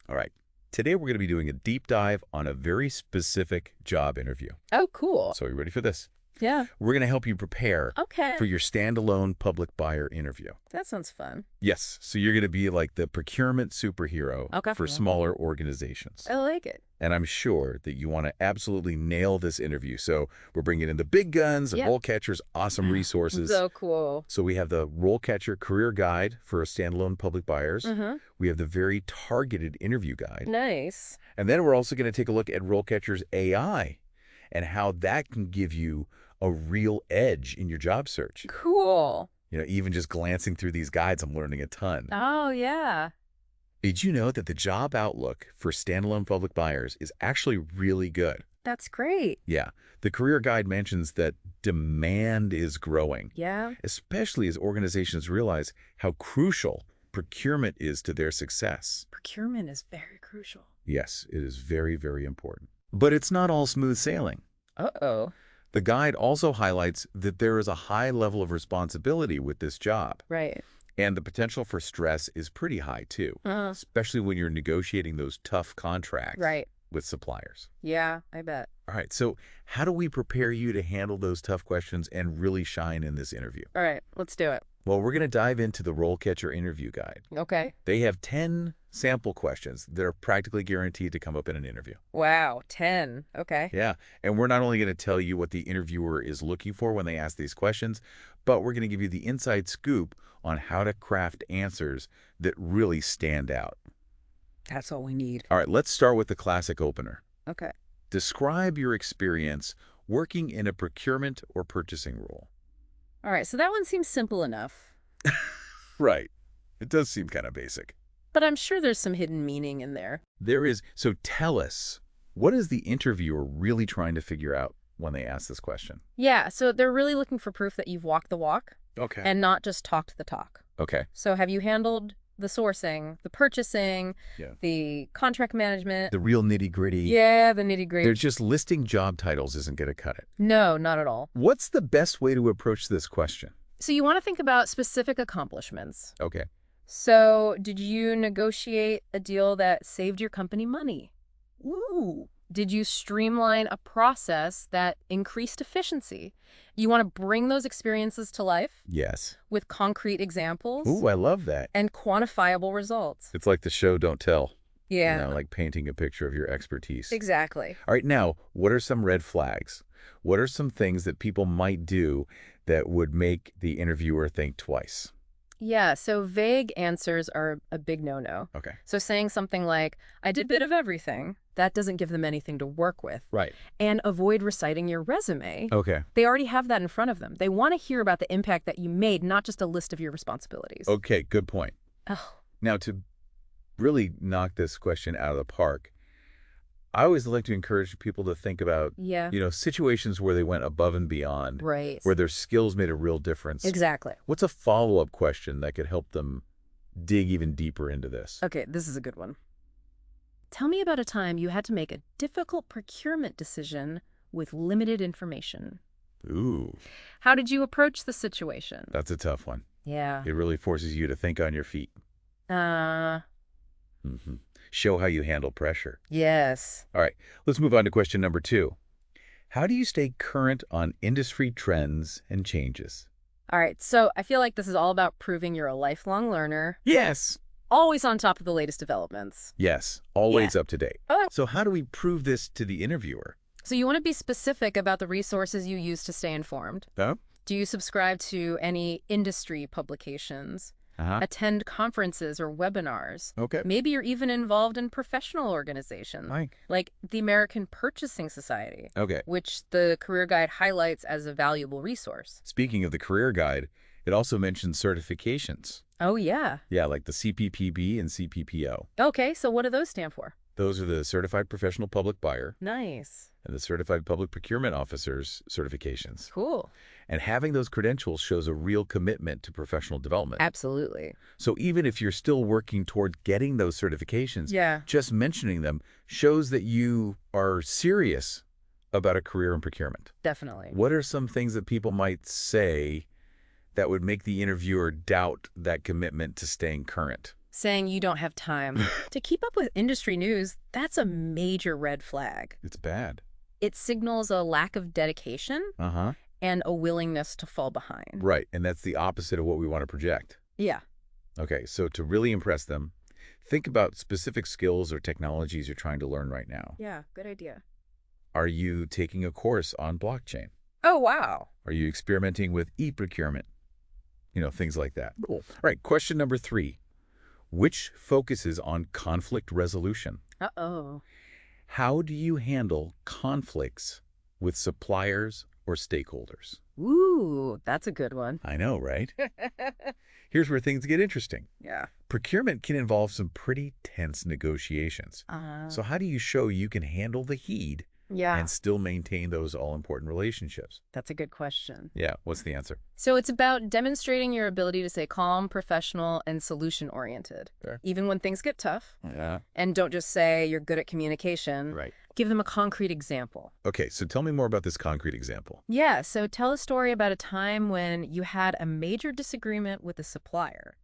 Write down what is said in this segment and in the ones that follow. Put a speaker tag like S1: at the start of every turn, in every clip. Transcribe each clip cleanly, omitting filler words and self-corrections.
S1: All right. Today we're going to be doing a deep dive on a very specific job interview.
S2: Oh, cool.
S1: So are you ready for this?
S2: Yeah.
S1: We're going to help you prepare
S2: Okay.
S1: for your standalone public buyer interview.
S2: That sounds fun.
S1: Yes. So you're going to be like the procurement superhero
S2: Okay.
S1: for smaller organizations.
S2: I like it.
S1: And I'm sure that you want to absolutely nail this interview. So we're bringing in the big guns and
S2: Yeah.
S1: RoleCatcher's awesome resources.
S2: So cool.
S1: So we have the RoleCatcher Career Guide for standalone public buyers.
S2: Mm-hmm.
S1: We have the very targeted interview guide.
S2: Nice.
S1: And then we're also going to take a look at RoleCatcher's AI and how that can give you a real edge in your job search.
S2: Cool.
S1: You know, even just glancing through these guides, I'm learning a ton.
S2: Oh, yeah.
S1: Did you know that the job outlook for standalone public buyers is actually really good?
S2: That's great.
S1: Yeah. The career guide mentions that demand is growing,
S2: Yeah.
S1: especially as organizations realize how crucial procurement is to their success.
S2: Procurement is very crucial.
S1: Yes, it is very, very important. But it's not all smooth sailing.
S2: Uh-oh.
S1: The guide also highlights that there is a high level of responsibility with this job,
S2: Right.
S1: and the potential for stress is pretty high too, especially when you're negotiating those tough contracts
S2: Right.
S1: with suppliers.
S2: Yeah, I bet.
S1: All right, so how do we prepare you to handle those tough questions and really shine in this interview?
S2: All right, let's do it.
S1: Well, we're going to dive into the RoleCatcher Interview Guide.
S2: Okay.
S1: They have 10 sample questions that are practically guaranteed to come up in an interview.
S2: Wow, 10. Okay.
S1: Yeah, and we're not only going to tell you what the interviewer is looking for when they ask these questions, but we're going to give you the inside scoop on how to craft answers that really stand out.
S2: That's all we need.
S1: All right, let's start with the classic opener.
S2: Okay.
S1: Describe your experience working in a procurement or purchasing role.
S2: All right, so that one seems simple enough,
S1: Right. It does seem kind of basic.
S2: but I'm sure there's some hidden meaning in there.
S1: There is. So tell us, what is the interviewer really trying to figure out when they ask this question?
S2: Yeah, so they're really looking for proof that you've walked the walk
S1: Okay.
S2: and not just talked the talk.
S1: Okay.
S2: So have you handled the sourcing, the purchasing,
S1: Yeah.
S2: the contract management?
S1: The real nitty-gritty.
S2: Yeah, the nitty-gritty.
S1: They're just listing job titles isn't going to cut it.
S2: No, not at all.
S1: What's the best way to approach this question?
S2: So you want to think about specific accomplishments.
S1: Okay.
S2: So did you negotiate a deal that saved your company money?
S1: Ooh.
S2: Did you streamline a process that increased efficiency? You want to bring those experiences to life
S1: Yes.
S2: with concrete examples
S1: Ooh, I love that.
S2: and quantifiable results.
S1: It's like the show Don't Tell.
S2: Yeah,
S1: You know, like painting a picture of your expertise.
S2: exactly.
S1: All right, now, what are some red flags? What are some things that people might do that would make the interviewer think twice?
S2: Yeah, so vague answers are a big no-no.
S1: Okay.
S2: So saying something like, I did a bit of everything, that doesn't give them anything to work with.
S1: Right.
S2: And avoid reciting your resume.
S1: Okay.
S2: They already have that in front of them. They want to hear about the impact that you made, not just a list of your responsibilities.
S1: Okay, good point.
S2: Oh,
S1: Now, to really knock this question out of the park, I always like to encourage people to think about,
S2: yeah.
S1: situations where they went above and beyond,
S2: Right.
S1: where their skills made a real difference.
S2: Exactly.
S1: What's a follow-up question that could help them dig even deeper into this?
S2: Okay, this is a good one. Tell me about a time you had to make a difficult procurement decision with limited information.
S1: Ooh,
S2: How did you approach the situation?
S1: that's a tough one.
S2: Yeah.
S1: It really forces you to think on your feet.
S2: Uh,
S1: Show how you handle pressure.
S2: yes.
S1: All right, let's move on to question number 2. How do you stay current on industry trends and changes?
S2: All right, so I feel like this is all about proving you're a lifelong learner,
S1: Yes.
S2: always on top of the latest developments.
S1: Yes, always up to date.
S2: Oh.
S1: So how do we prove this to the interviewer?
S2: So you want to be specific about the resources you use to stay informed.
S1: Huh?
S2: Do you subscribe to any industry publications?
S1: Uh-huh.
S2: Attend conferences or webinars?
S1: Okay.
S2: Maybe you're even involved in professional organizations, like the American Purchasing Society,
S1: Okay.
S2: which the Career Guide highlights as a valuable resource.
S1: Speaking of the career guide, it also mentions certifications.
S2: Oh, yeah.
S1: Yeah, like the CPPB and CPPO.
S2: Okay, so what do those stand for?
S1: Those are the Certified Professional Public Buyer
S2: Nice.
S1: and the Certified Public Procurement Officer's certifications.
S2: Cool.
S1: And having those credentials shows a real commitment to professional development.
S2: Absolutely.
S1: So even if you're still working toward getting those certifications,
S2: Yeah.
S1: just mentioning them shows that you are serious about a career in procurement.
S2: Definitely.
S1: What are some things that people might say that would make the interviewer doubt that commitment to staying current?
S2: saying you don't have time to keep up with industry news, that's a major red flag.
S1: It's bad.
S2: It signals a lack of dedication
S1: Uh-huh.
S2: and a willingness to fall behind.
S1: Right, and that's the opposite of what we want to project.
S2: Yeah.
S1: Okay, so to really impress them, think about specific skills or technologies you're trying to learn right now.
S2: Yeah, good idea.
S1: Are you taking a course on blockchain?
S2: Oh, wow.
S1: Are you experimenting with e-procurement? Things like that. Cool. All right, question number 3. Which focuses on conflict resolution?
S2: Uh-oh.
S1: How do you handle conflicts with suppliers or stakeholders?
S2: Ooh, that's a good one.
S1: I know, right? Here's where things get interesting.
S2: Yeah.
S1: Procurement can involve some pretty tense negotiations. So how do you show you can handle the heat
S2: Yeah,
S1: and still maintain those all-important relationships?
S2: that's a good question.
S1: Yeah, what's the answer?
S2: So it's about demonstrating your ability to stay calm, professional, and solution-oriented,
S1: Fair.
S2: even when things get tough.
S1: Yeah.
S2: And don't just say you're good at communication.
S1: Right.
S2: Give them a concrete example.
S1: Okay, so tell me more about this concrete example.
S2: Yeah, so tell a story about a time when you had a major disagreement with a supplier.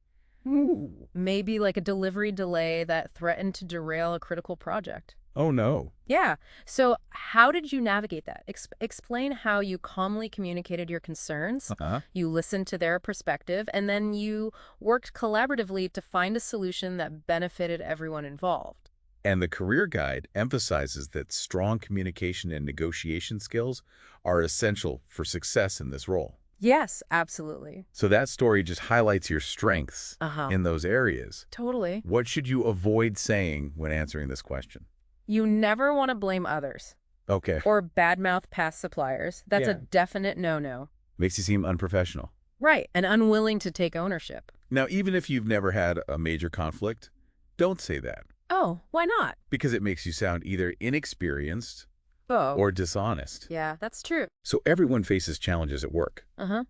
S1: Ooh.
S2: Maybe like a delivery delay that threatened to derail a critical project.
S1: Oh, no.
S2: Yeah. So how did you navigate that? Explain how you calmly communicated your concerns,
S1: Uh-huh.
S2: you listened to their perspective, and then you worked collaboratively to find a solution that benefited everyone involved.
S1: And the career guide emphasizes that strong communication and negotiation skills are essential for success in this role.
S2: Yes, absolutely.
S1: So that story just highlights your strengths in those areas.
S2: Totally.
S1: What should you avoid saying when answering this question?
S2: You never want to blame others
S1: Okay.
S2: or badmouth past suppliers. That's a
S1: Yeah.
S2: definite no-no.
S1: Makes you seem unprofessional.
S2: Right, and unwilling to take ownership.
S1: Now, even if you've never had a major conflict, don't say that,
S2: Oh, why not?
S1: because it makes you sound either inexperienced
S2: Oh,
S1: or dishonest.
S2: yeah, that's true.
S1: So everyone faces challenges at work.
S2: Uh-huh.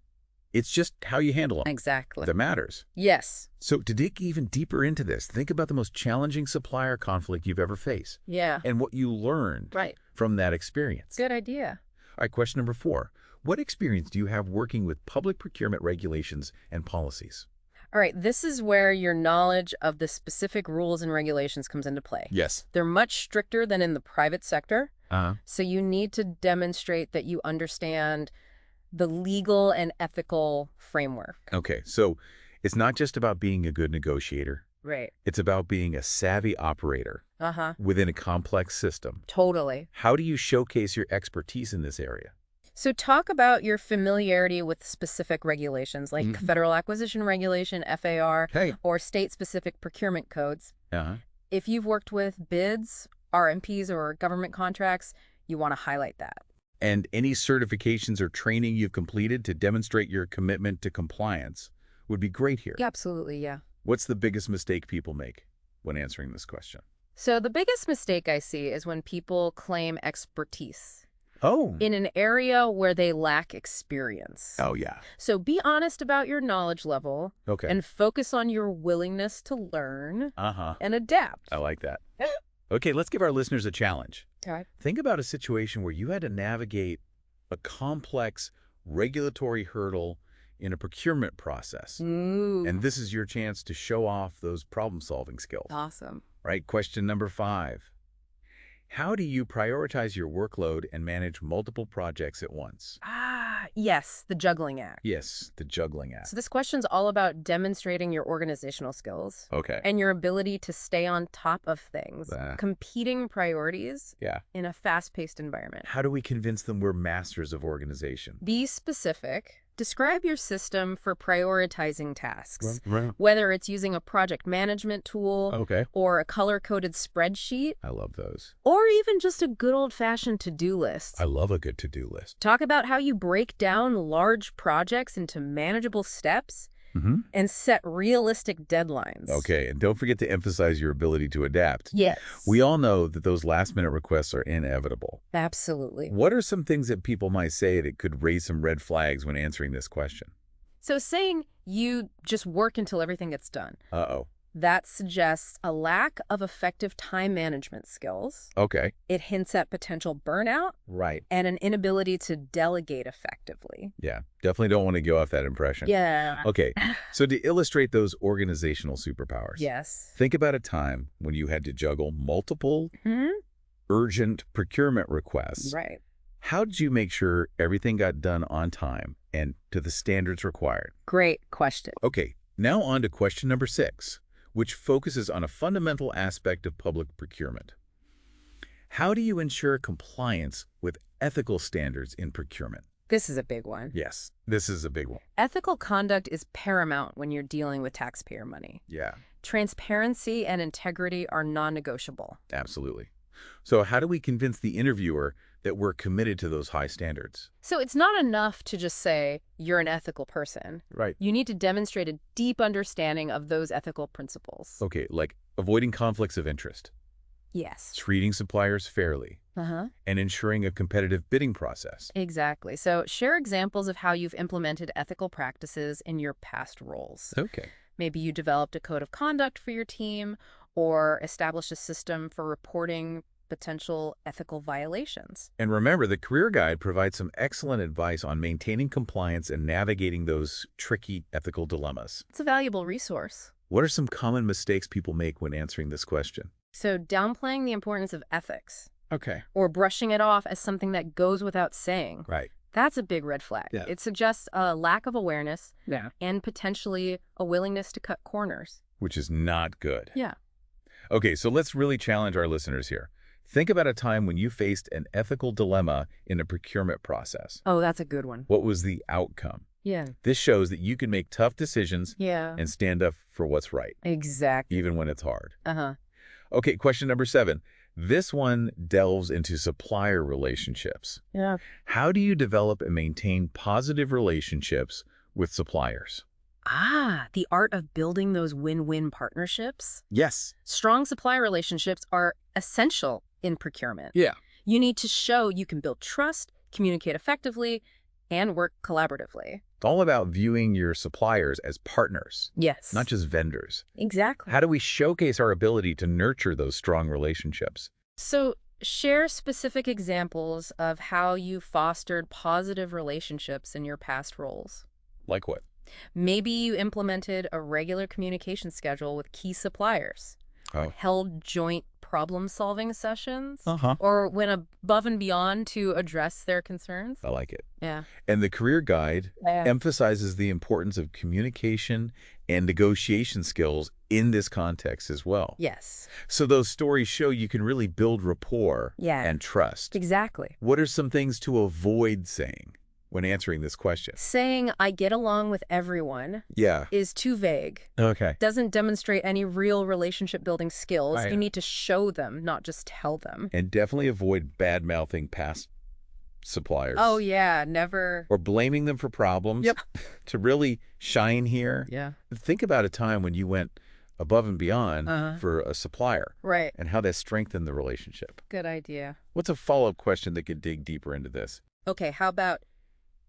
S1: It's just how you handle them
S2: Exactly.
S1: that matters.
S2: Yes.
S1: So to dig even deeper into this, think about the most challenging supplier conflict you've ever faced
S2: Yeah.
S1: and what you learned
S2: Right.
S1: from that experience.
S2: Good idea.
S1: All right, question number 4. What experience do you have working with public procurement regulations and policies?
S2: All right, this is where your knowledge of the specific rules and regulations comes into play.
S1: Yes.
S2: They're much stricter than in the private sector,
S1: Uh-huh.
S2: so you need to demonstrate that you understand the legal and ethical framework.
S1: Okay, so it's not just about being a good negotiator.
S2: Right.
S1: It's about being a savvy operator
S2: Uh-huh.
S1: within a complex system.
S2: Totally.
S1: How do you showcase your expertise in this area?
S2: So talk about your familiarity with specific regulations like Federal Acquisition Regulation, FAR,
S1: Hey.
S2: or state-specific procurement codes.
S1: Uh-huh.
S2: If you've worked with bids, RMPs, or government contracts, you want to highlight that.
S1: And any certifications or training you've completed to demonstrate your commitment to compliance would be great here.
S2: Yeah, absolutely, yeah.
S1: What's the biggest mistake people make when answering this question?
S2: So the biggest mistake I see is when people claim expertise
S1: Oh.
S2: in an area where they lack experience.
S1: Oh, yeah.
S2: So be honest about your knowledge level
S1: Okay.
S2: and focus on your willingness to learn
S1: Uh-huh.
S2: and adapt.
S1: I like that. Okay, let's give our listeners a challenge.
S2: All right.
S1: Think about a situation where you had to navigate a complex regulatory hurdle in a procurement process.
S2: Ooh.
S1: And this is your chance to show off those problem-solving skills.
S2: Awesome.
S1: Right? Question number 5. How do you prioritize your workload and manage multiple projects at once?
S2: Yes, the juggling act.
S1: Yes, the juggling act.
S2: So this question's all about demonstrating your organizational skills
S1: Okay.
S2: and your ability to stay on top of things,
S1: Ah.
S2: competing priorities
S1: Yeah.
S2: in a fast-paced environment.
S1: How do we convince them we're masters of organization?
S2: Be specific. Describe your system for prioritizing tasks,
S1: Right.
S2: whether it's using a project management tool
S1: Okay.
S2: or a color-coded spreadsheet,
S1: I love those.
S2: or even just a good old-fashioned to-do list.
S1: I love a good to-do list.
S2: Talk about how you break down large projects into manageable steps and set realistic deadlines.
S1: Okay, and don't forget to emphasize your ability to adapt.
S2: Yes.
S1: We all know that those last-minute requests are inevitable.
S2: Absolutely.
S1: What are some things that people might say that could raise some red flags when answering this question?
S2: So saying you just work until everything gets done.
S1: Uh-oh.
S2: That suggests a lack of effective time management skills.
S1: Okay.
S2: It hints at potential burnout
S1: Right.
S2: and an inability to delegate effectively.
S1: Yeah, definitely don't want to go off that impression.
S2: Yeah.
S1: Okay, so to illustrate those organizational superpowers,
S2: Yes.
S1: think about a time when you had to juggle multiple
S2: Hmm?
S1: urgent procurement requests.
S2: Right.
S1: How did you make sure everything got done on time and to the standards required?
S2: Great question.
S1: Okay, now on to question number 6, which focuses on a fundamental aspect of public procurement. How do you ensure compliance with ethical standards in procurement?
S2: This is a big one.
S1: Yes, this is a big one.
S2: Ethical conduct is paramount when you're dealing with taxpayer money.
S1: Yeah,
S2: Transparency and integrity are non-negotiable.
S1: absolutely. So how do we convince the interviewer that we're committed to those high standards?
S2: So it's not enough to just say you're an ethical person.
S1: Right.
S2: You need to demonstrate a deep understanding of those ethical principles.
S1: Okay, like avoiding conflicts of interest,
S2: Yes.
S1: treating suppliers fairly,
S2: Uh-huh.
S1: and ensuring a competitive bidding process.
S2: Exactly. So share examples of how you've implemented ethical practices in your past roles.
S1: Okay.
S2: Maybe you developed a code of conduct for your team or established a system for reporting potential ethical violations.
S1: And remember, the Career Guide provides some excellent advice on maintaining compliance and navigating those tricky ethical dilemmas.
S2: It's a valuable resource.
S1: What are some common mistakes people make when answering this question?
S2: So downplaying the importance of ethics
S1: Okay.
S2: or brushing it off as something that goes without saying.
S1: Right.
S2: That's a big red flag.
S1: Yeah.
S2: It suggests a lack of awareness
S1: Yeah.
S2: and potentially a willingness to cut corners.
S1: Which is not good.
S2: Yeah.
S1: Okay, so let's really challenge our listeners here. Think about a time when you faced an ethical dilemma in a procurement process.
S2: Oh, that's a good one.
S1: What was the outcome?
S2: Yeah.
S1: This shows that you can make tough decisions
S2: Yeah.
S1: and stand up for what's right,
S2: Exactly.
S1: even when it's hard.
S2: Uh-huh.
S1: Okay, question number 7. This one delves into supplier relationships.
S2: Yeah.
S1: How do you develop and maintain positive relationships with suppliers?
S2: The art of building those win-win partnerships.
S1: Yes.
S2: Strong supplier relationships are essential in procurement.
S1: Yeah.
S2: You need to show you can build trust, communicate effectively, and work collaboratively.
S1: It's all about viewing your suppliers as partners,
S2: Yes.
S1: not just vendors.
S2: Exactly.
S1: How do we showcase our ability to nurture those strong relationships?
S2: So share specific examples of how you fostered positive relationships in your past roles.
S1: Like what?
S2: Maybe you implemented a regular communication schedule with key suppliers,
S1: Oh.
S2: held joint problem-solving sessions,
S1: Uh-huh.
S2: or went above and beyond to address their concerns.
S1: I like it.
S2: Yeah.
S1: And the Career Guide emphasizes the importance of communication and negotiation skills in this context as well.
S2: Yes.
S1: So those stories show you can really build rapport
S2: Yeah.
S1: and trust.
S2: Exactly.
S1: What are some things to avoid saying when answering this question?
S2: Saying I get along with everyone
S1: Yeah.
S2: is too vague.
S1: Okay.
S2: Doesn't demonstrate any real relationship building skills.
S1: Right.
S2: You need to show them, not just tell them.
S1: And definitely avoid bad-mouthing past suppliers.
S2: Oh, yeah. Never.
S1: Or blaming them for problems.
S2: Yep.
S1: To really shine here,
S2: Yeah.
S1: think about a time when you went above and beyond
S2: Uh-huh.
S1: for a supplier
S2: Right.
S1: and how that strengthened the relationship.
S2: Good idea.
S1: What's a follow-up question that could dig deeper into this?
S2: Okay, how about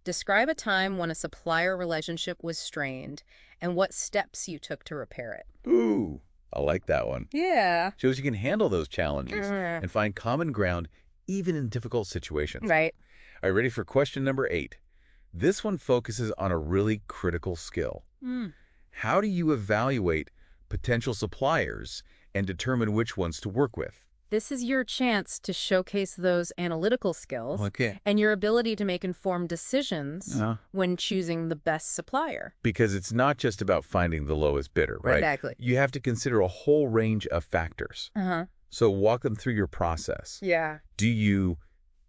S2: describe a time when a supplier relationship was strained and what steps you took to repair it?
S1: Ooh, I like that one.
S2: Yeah.
S1: Shows you can handle those challenges
S2: Mhm.
S1: and find common ground even in difficult situations.
S2: Right.
S1: Are you ready for question number 8? This one focuses on a really critical skill. How do you evaluate potential suppliers and determine which ones to work with?
S2: This is your chance to showcase those analytical skills
S1: Okay.
S2: and your ability to make informed decisions when choosing the best supplier.
S1: Because it's not just about finding the lowest bidder, right?
S2: Exactly.
S1: You have to consider a whole range of factors.
S2: Uh-huh.
S1: So walk them through your process.
S2: Yeah.
S1: Do you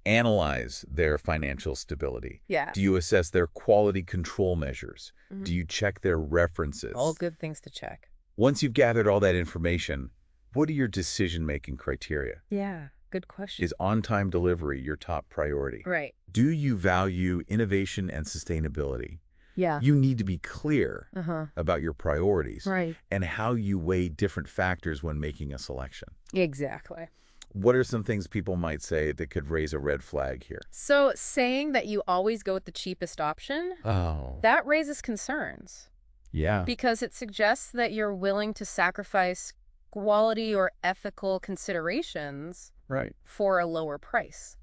S1: analyze their financial stability?
S2: Yeah.
S1: Do you assess their quality control measures?
S2: Mhm.
S1: Do you check their references?
S2: All good things to check.
S1: Once you've gathered all that information, what are your decision-making criteria?
S2: Yeah. Good question.
S1: Is on-time delivery your top priority?
S2: Right.
S1: Do you value innovation and sustainability?
S2: Yeah.
S1: You need to be clear
S2: Uh-huh.
S1: about your priorities
S2: Right.
S1: and how you weigh different factors when making a selection.
S2: Exactly.
S1: What are some things people might say that could raise a red flag here?
S2: So saying that you always go with the cheapest option,
S1: Oh.
S2: that raises concerns.
S1: Yeah.
S2: because it suggests that you're willing to sacrifice quality or ethical considerations
S1: Right.
S2: for a lower price.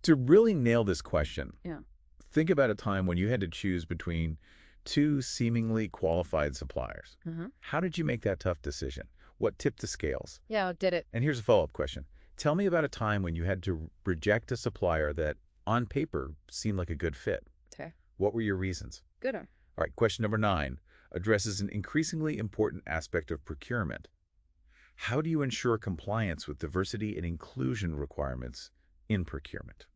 S1: To really nail this question,
S2: Yeah.
S1: think about a time when you had to choose between two seemingly qualified suppliers. How did you make that tough decision? What tipped the scales?
S2: Yeah, did it.
S1: And here's a follow-up question. Tell me about a time when you had to reject a supplier that, on paper, seemed like a good fit.
S2: Okay.
S1: What were your reasons?
S2: Good one.
S1: All right, question number 9 addresses an increasingly important aspect of procurement. How do you ensure compliance with diversity and inclusion requirements in procurement?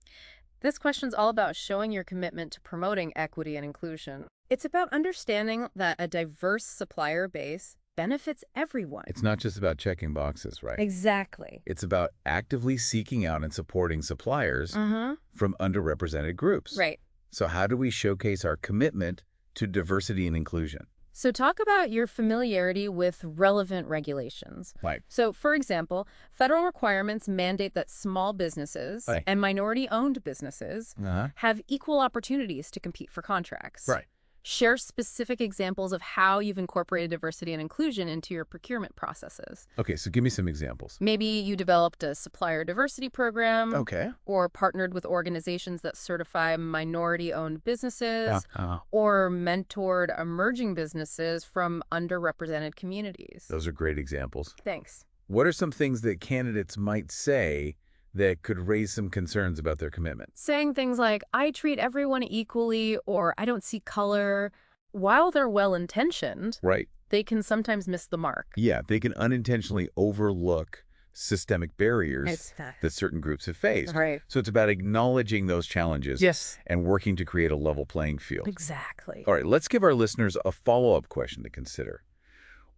S2: This question's all about showing your commitment to promoting equity and inclusion. It's about understanding that a diverse supplier base benefits everyone.
S1: It's not just about checking boxes, right?
S2: Exactly.
S1: It's about actively seeking out and supporting suppliers from underrepresented groups.
S2: Right.
S1: So how do we showcase our commitment to diversity and inclusion?
S2: So talk about your familiarity with relevant regulations.
S1: Right.
S2: So, for example, federal requirements mandate that small businesses
S1: Right.
S2: and minority-owned businesses have equal opportunities to compete for contracts.
S1: Right.
S2: Share specific examples of how you've incorporated diversity and inclusion into your procurement processes.
S1: Okay, so give me some examples.
S2: Maybe you developed a supplier diversity program.
S1: Okay.
S2: Or partnered with organizations that certify minority-owned businesses.
S1: Yeah.
S2: Or mentored emerging businesses from underrepresented communities.
S1: Those are great examples.
S2: Thanks.
S1: What are some things that candidates might say that could raise some concerns about their commitment?
S2: Saying things like, I treat everyone equally, or I don't see color, while they're well-intentioned,
S1: Right.
S2: they can sometimes miss the mark.
S1: Yeah, they can unintentionally overlook systemic barriers
S2: Exactly.
S1: that certain groups have faced.
S2: Right.
S1: So it's about acknowledging those challenges
S2: Yes.
S1: and working to create a level playing field.
S2: Exactly.
S1: All right, let's give our listeners a follow-up question to consider.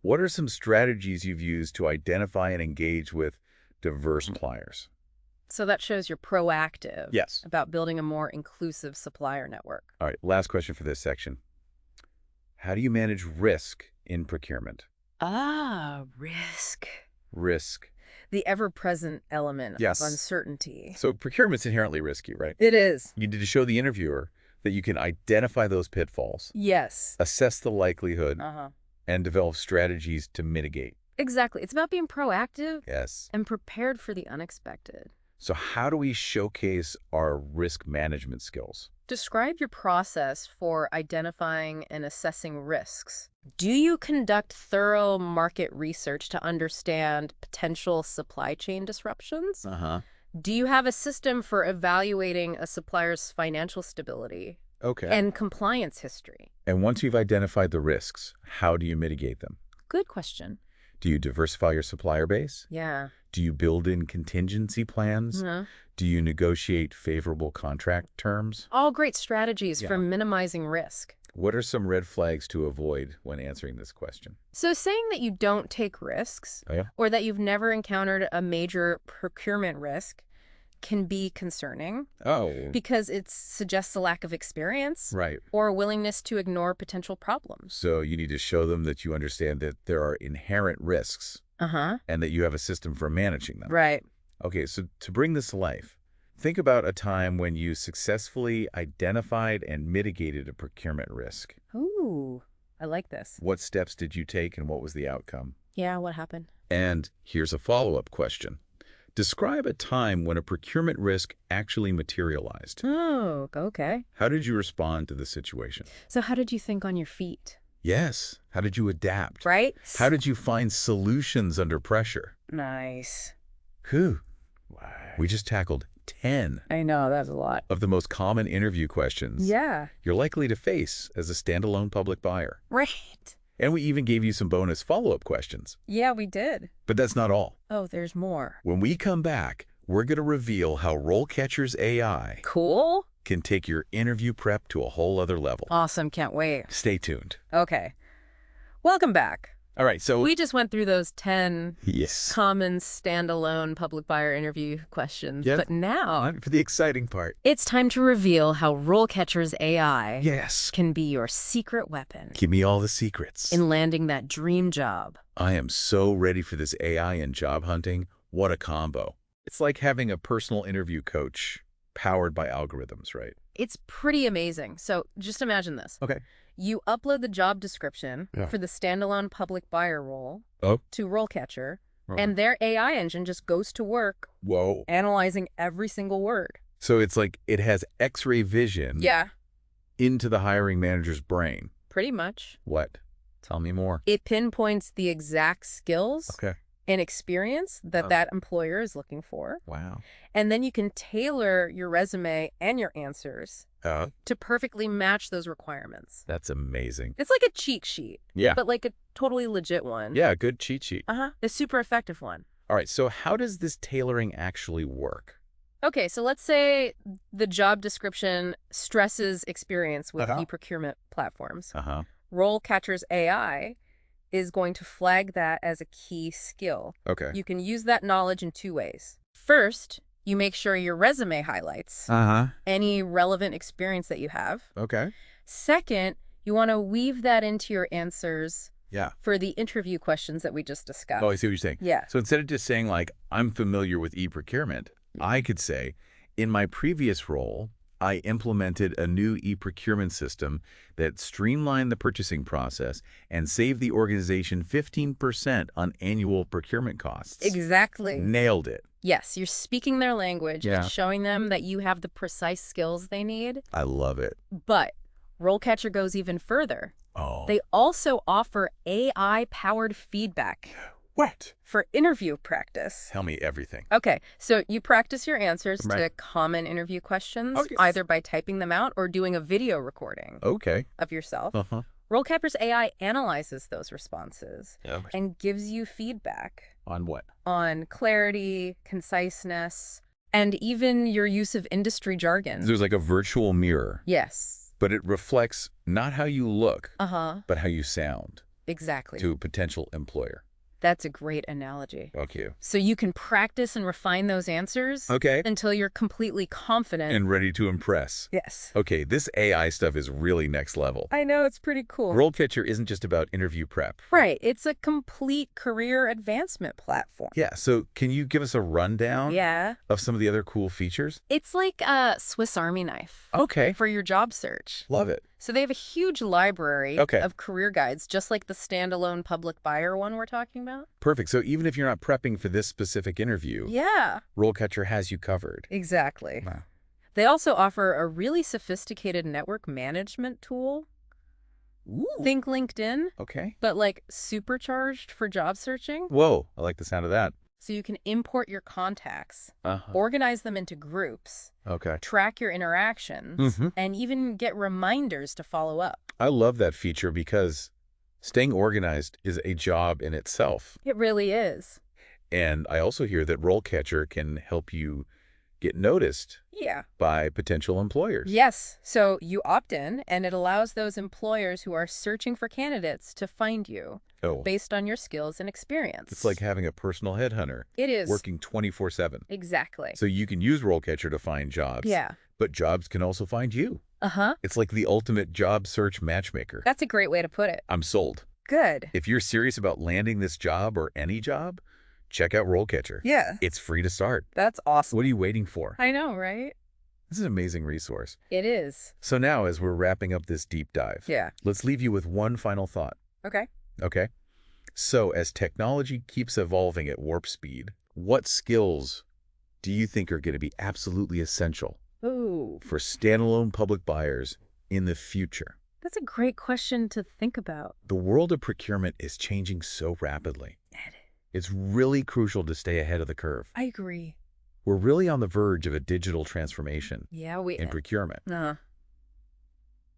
S1: What are some strategies you've used to identify and engage with diverse suppliers?
S2: So that shows you're proactive.
S1: Yes.
S2: About building a more inclusive supplier network.
S1: All right, last question for this section. How do you manage risk in procurement?
S2: Risk.
S1: Risk.
S2: The ever-present element
S1: Yes.
S2: of uncertainty.
S1: So procurement's inherently risky, right?
S2: It is.
S1: You need to show the interviewer that you can identify those pitfalls,
S2: Yes.
S1: assess the likelihood,
S2: Uh-huh.
S1: and develop strategies to mitigate.
S2: Exactly. It's about being proactive
S1: Yes.
S2: and prepared for the unexpected.
S1: So how do we showcase our risk management skills?
S2: Describe your process for identifying and assessing risks. Do you conduct thorough market research to understand potential supply chain disruptions? Do you have a system for evaluating a supplier's financial stability
S1: Okay.
S2: and compliance history?
S1: And once you've identified the risks, how do you mitigate them?
S2: Good question.
S1: Do you diversify your supplier base?
S2: Yeah.
S1: Do you build in contingency plans? Do you negotiate favorable contract terms?
S2: All great strategies
S1: Yeah.
S2: for minimizing risk.
S1: What are some red flags to avoid when answering this question?
S2: So saying that you don't take risks
S1: Oh, yeah?
S2: or that you've never encountered a major procurement risk can be concerning
S1: Oh,
S2: because it suggests a lack of experience
S1: right.
S2: or a willingness to ignore potential problems.
S1: So you need to show them that you understand that there are inherent risks and that you have a system for managing them.
S2: Right.
S1: Okay, so to bring this to life, think about a time when you successfully identified and mitigated a procurement risk.
S2: Ooh, I like this.
S1: What steps did you take and what was the outcome?
S2: Yeah, what happened?
S1: And here's a follow-up question. Describe a time when a procurement risk actually materialized.
S2: Oh, okay.
S1: How did you respond to the situation?
S2: So how did you think on your feet?
S1: Yes. How did you adapt?
S2: Right?
S1: How did you find solutions under pressure?
S2: Nice.
S1: Whew. We just tackled 10
S2: I know, that's a lot.
S1: of the most common interview questions
S2: Yeah.
S1: you're likely to face as a standalone public buyer.
S2: Right.
S1: And we even gave you some bonus follow-up questions.
S2: Yeah, we did.
S1: But that's not all.
S2: Oh, there's more.
S1: When we come back, we're going to reveal how RoleCatcher's AI
S2: Cool.
S1: can take your interview prep to a whole other level.
S2: Awesome. Can't wait.
S1: Stay tuned.
S2: Okay. Welcome back.
S1: All right, so...
S2: We just went through those 10
S1: Yes.
S2: common standalone public buyer interview questions.
S1: Yes.
S2: But now
S1: On for the exciting part.
S2: it's time to reveal how RoleCatcher's AI
S1: Yes.
S2: can be your secret weapon
S1: Give me all the secrets.
S2: in landing that dream job.
S1: I am so ready for this AI and job hunting. What a combo. It's like having a personal interview coach powered by algorithms, right?
S2: It's pretty amazing. So just imagine this.
S1: Okay.
S2: You upload the job description
S1: Yeah.
S2: for the standalone public buyer role
S1: Oh.
S2: to RoleCatcher,
S1: Oh.
S2: and their AI engine just goes to work
S1: Whoa.
S2: analyzing every single word.
S1: So it's like it has X-ray vision
S2: Yeah,
S1: into the hiring manager's brain.
S2: pretty much.
S1: What? Tell me more.
S2: It pinpoints the exact skills
S1: Okay.
S2: and experience that that employer is looking for.
S1: Wow.
S2: And then you can tailor your resume and your answers to perfectly match those requirements.
S1: That's amazing.
S2: It's like a cheat sheet,
S1: Yeah.
S2: but like a totally legit one.
S1: Yeah, a good cheat sheet.
S2: A super effective one.
S1: All right, so how does this tailoring actually work?
S2: Okay, so let's say the job description stresses experience with e-procurement platforms. RoleCatcher's AI is going to flag that as a key skill.
S1: Okay.
S2: You can use that knowledge in two ways. First, you make sure your resume highlights any relevant experience that you have.
S1: Okay.
S2: Second, you want to weave that into your answers
S1: Yeah.
S2: for the interview questions that we just discussed.
S1: Oh, I see what you're saying.
S2: Yeah.
S1: So instead of just saying, like, I'm familiar with e-procurement, I could say, in my previous role, I implemented a new e-procurement system that streamlined the purchasing process and saved the organization 15% on annual procurement costs.
S2: Exactly.
S1: Nailed it.
S2: Yes, you're speaking their language,
S1: Yeah.
S2: and showing them that you have the precise skills they need.
S1: I love it.
S2: But RoleCatcher goes even further.
S1: Oh.
S2: They also offer AI-powered feedback
S1: What?
S2: for interview practice.
S1: Tell me everything.
S2: Okay, so you practice your answers to
S1: Right.
S2: common interview questions,
S1: Okay.
S2: either by typing them out or doing a video recording
S1: Okay.
S2: of yourself.
S1: Uh-huh.
S2: RoleCatcher's AI analyzes those responses
S1: Yeah.
S2: and gives you feedback
S1: On what?
S2: on clarity, conciseness, and even your use of industry jargon.
S1: There's like a virtual mirror,
S2: Yes.
S1: but it reflects not how you look,
S2: Uh-huh.
S1: but how you sound
S2: Exactly.
S1: to a potential employer.
S2: That's a great analogy.
S1: Okay.
S2: So you can practice and refine those answers
S1: Okay.
S2: until you're completely confident.
S1: And ready to impress.
S2: Yes.
S1: Okay, this AI stuff is really next level.
S2: I know, it's pretty cool.
S1: RoleCatcher isn't just about interview prep.
S2: Right. It's a complete career advancement platform.
S1: Yeah, so can you give us a rundown
S2: Yeah.
S1: of some of the other cool features?
S2: It's like a Swiss Army knife
S1: Okay.
S2: for your job search.
S1: Love it.
S2: So they have a huge library
S1: Okay.
S2: of career guides, just like the standalone public buyer one we're talking about.
S1: Perfect. So even if you're not prepping for this specific interview,
S2: Yeah.
S1: RoleCatcher has you covered.
S2: Exactly.
S1: Wow.
S2: They also offer a really sophisticated network management tool.
S1: Ooh.
S2: Think LinkedIn,
S1: Okay.
S2: but like supercharged for job searching.
S1: Whoa, I like the sound of that.
S2: So you can import your contacts,
S1: Uh-huh.
S2: organize them into groups,
S1: Okay.
S2: track your interactions,
S1: Mhm.
S2: and even get reminders to follow up.
S1: I love that feature because staying organized is a job in itself.
S2: It really is.
S1: And I also hear that RoleCatcher can help you get noticed
S2: Yeah.
S1: by potential employers.
S2: Yes. So you opt in, and it allows those employers who are searching for candidates to find you
S1: Oh,
S2: based on your skills and experience.
S1: it's like having a personal headhunter
S2: It is.
S1: working 24/7.
S2: Exactly.
S1: So you can use RoleCatcher to find jobs.
S2: Yeah.
S1: But jobs can also find you.
S2: Uh-huh.
S1: It's like the ultimate job search matchmaker.
S2: That's a great way to put it.
S1: I'm sold.
S2: Good.
S1: If you're serious about landing this job or any job, check out RoleCatcher.
S2: Yeah.
S1: It's free to start.
S2: That's awesome.
S1: What are you waiting for?
S2: I know, right?
S1: This is an amazing resource.
S2: It is.
S1: So now, as we're wrapping up this deep dive,
S2: Yeah.
S1: let's leave you with one final thought.
S2: Okay.
S1: Okay? So as technology keeps evolving at warp speed, what skills do you think are going to be absolutely essential
S2: Ooh.
S1: for standalone public buyers in the future?
S2: That's a great question to think about.
S1: The world of procurement is changing so rapidly. It's really crucial to stay ahead of the curve.
S2: I agree.
S1: We're really on the verge of a digital transformation
S2: Yeah, we...
S1: in procurement.
S2: Uh-huh.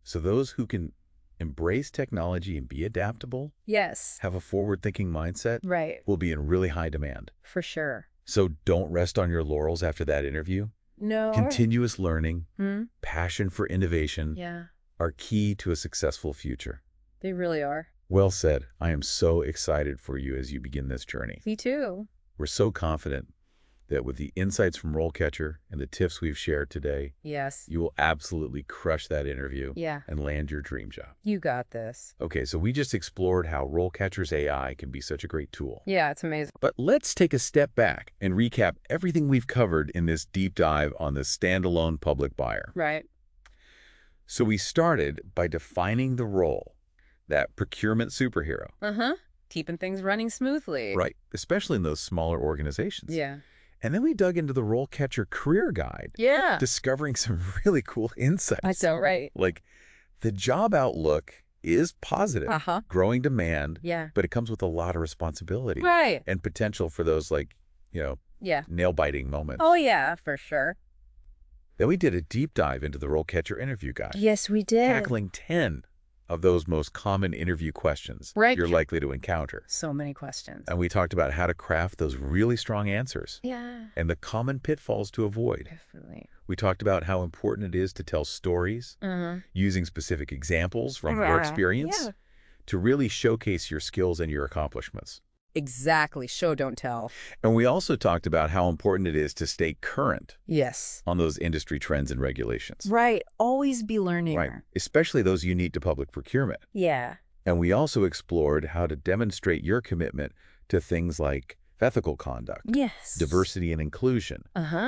S1: So those who can embrace technology and be adaptable,
S2: Yes.
S1: have a forward-thinking mindset,
S2: Right.
S1: will be in really high demand.
S2: For sure.
S1: So don't rest on your laurels after that interview.
S2: No.
S1: Continuous learning,
S2: Hmm?
S1: passion for innovation
S2: Yeah.
S1: are key to a successful future.
S2: They really are.
S1: Well said. I am so excited for you as you begin this journey.
S2: Me too.
S1: We're so confident that with the insights from RoleCatcher and the tips we've shared today,
S2: Yes.
S1: you will absolutely crush that interview
S2: Yeah.
S1: and land your dream job.
S2: You got this.
S1: Okay, so we just explored how RoleCatcher's AI can be such a great tool.
S2: Yeah, it's amazing.
S1: But let's take a step back and recap everything we've covered in this deep dive on the standalone public buyer.
S2: Right.
S1: So we started by defining the role, that procurement superhero.
S2: Keeping things running smoothly.
S1: Right, especially in those smaller organizations.
S2: Yeah.
S1: And then we dug into the RoleCatcher Career Guide,
S2: Yeah.
S1: discovering some really cool insights.
S2: I so right.
S1: Like, the job outlook is positive, growing demand,
S2: Yeah.
S1: but it comes with a lot of responsibility.
S2: Right.
S1: And potential for those, like,
S2: Yeah.
S1: nail-biting moments.
S2: Oh, yeah, for sure.
S1: Then we did a deep dive into the RoleCatcher Interview Guide,
S2: Yes, we did.
S1: tackling 10 of those most common interview questions you're likely to encounter.
S2: So many questions.
S1: And we talked about how to craft those really strong answers.
S2: Yeah.
S1: And the common pitfalls to avoid.
S2: Definitely.
S1: We talked about how important it is to tell stories, using specific examples from your experience to really showcase your skills and your accomplishments.
S2: Exactly. Show, don't tell.
S1: And we also talked about how important it is to stay current
S2: Yes.
S1: on those industry trends and regulations.
S2: Right. Always be learning.
S1: Right. Especially those unique to public procurement.
S2: Yeah.
S1: And we also explored how to demonstrate your commitment to things like ethical conduct,
S2: Yes.
S1: diversity and inclusion,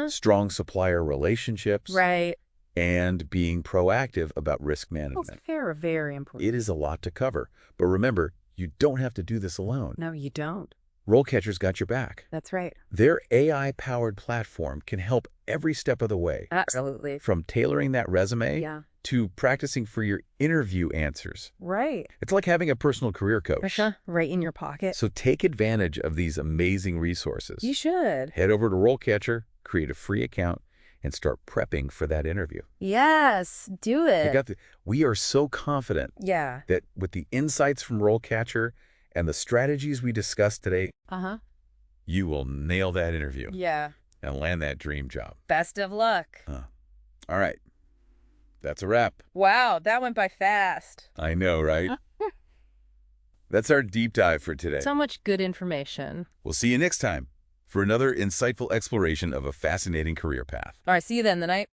S1: strong supplier relationships,
S2: Right.
S1: and being proactive about risk management.
S2: That's very important.
S1: It is a lot to cover, but remember, you don't have to do this alone.
S2: No, you don't.
S1: RoleCatcher's got your back.
S2: That's right.
S1: Their AI-powered platform can help every step of the way.
S2: Absolutely.
S1: From tailoring that resume to practicing for your interview answers.
S2: Right.
S1: It's like having a personal career coach.
S2: Right in your pocket.
S1: So take advantage of these amazing resources.
S2: You should.
S1: Head over to RoleCatcher, create a free account, and start prepping for that interview.
S2: Yes, do it.
S1: We are so confident that with the insights from RoleCatcher and the strategies we discussed today, you will nail that interview.
S2: Yeah.
S1: And land that dream job.
S2: Best of luck.
S1: All right. That's a wrap.
S2: Wow, that went by fast.
S1: I know, right? That's our deep dive for today.
S2: So much good information.
S1: We'll see you next time for another insightful exploration of a fascinating career path.
S2: All right, see you then, the night.